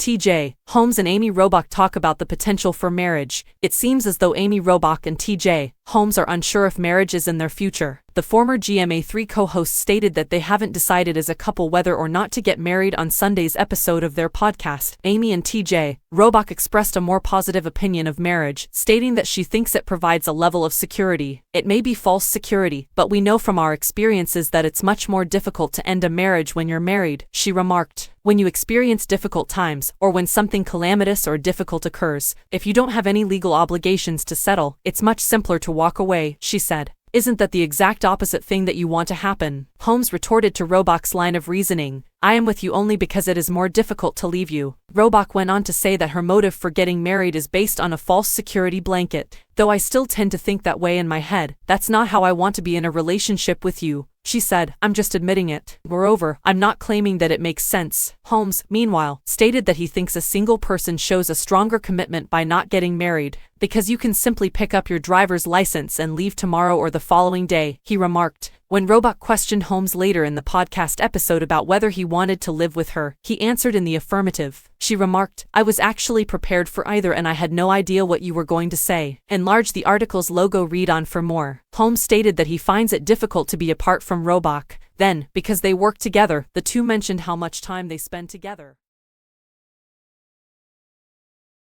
TJ, Holmes and Amy Robach talk about the potential for marriage. It seems as though Amy Robach and TJ, Holmes are unsure if marriage is in their future. The former GMA3 co-hosts stated that they haven't decided as a couple whether or not to get married on Sunday's episode of their podcast. Amy and TJ, Robach expressed a more positive opinion of marriage, stating that she thinks it provides a level of security. It may be false security, but we know from our experiences that it's much more difficult to end a marriage when you're married, she remarked. When you experience difficult times, or when something calamitous or difficult occurs, if you don't have any legal obligations to settle, it's much simpler to walk away, she said. Isn't that the exact opposite thing that you want to happen? Holmes retorted to Robach's line of reasoning. I am with you only because it is more difficult to leave you. Robach went on to say that her motive for getting married is based on a false security blanket. Though I still tend to think that way in my head, that's not how I want to be in a relationship with you, she said. I'm just admitting it. Moreover, I'm not claiming that it makes sense. Holmes, meanwhile, stated that he thinks a single person shows a stronger commitment by not getting married, because you can simply pick up your driver's license and leave tomorrow or the following day, he remarked. When Robach questioned Holmes later in the podcast episode about whether he wanted to live with her, he answered in the affirmative. She remarked, I was actually prepared for either and I had no idea what you were going to say. Enlarge the article's logo, read on for more. Holmes stated that he finds it difficult to be apart from Robach. Then, because they work together, the two mentioned how much time they spend together.